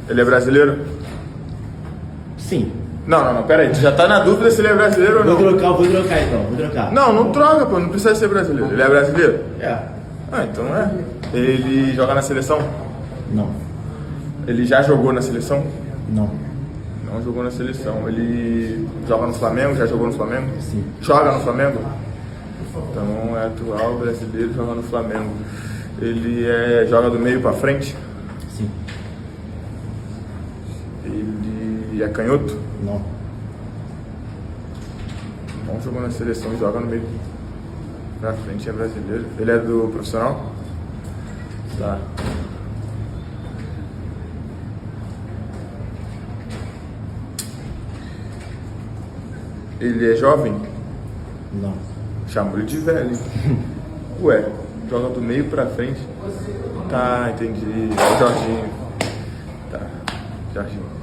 Ele é brasileiro? Sim. Não, pera aí. Tu já tá na dúvida se ele é brasileiro ou não? Vou trocar então, vou trocar. Não troca, pô. Não precisa ser brasileiro. Ele é brasileiro? É. Ah, então é. Ele joga na seleção? Não. Ele já jogou na seleção? Não. Não jogou na seleção. Ele joga no Flamengo? Já jogou no Flamengo? Sim. Joga no Flamengo? Então é atual brasileiro, joga no Flamengo. Ele joga do meio pra frente? Sim. Ele é canhoto? Não. Não jogou na seleção, joga no meio pra frente, é brasileiro. Ele é do profissional? Tá. Ele é jovem? Não. Chamou ele de velho. Ué, joga do meio pra frente. Tá, entendi. É o Jorginho. Tá, Jorginho.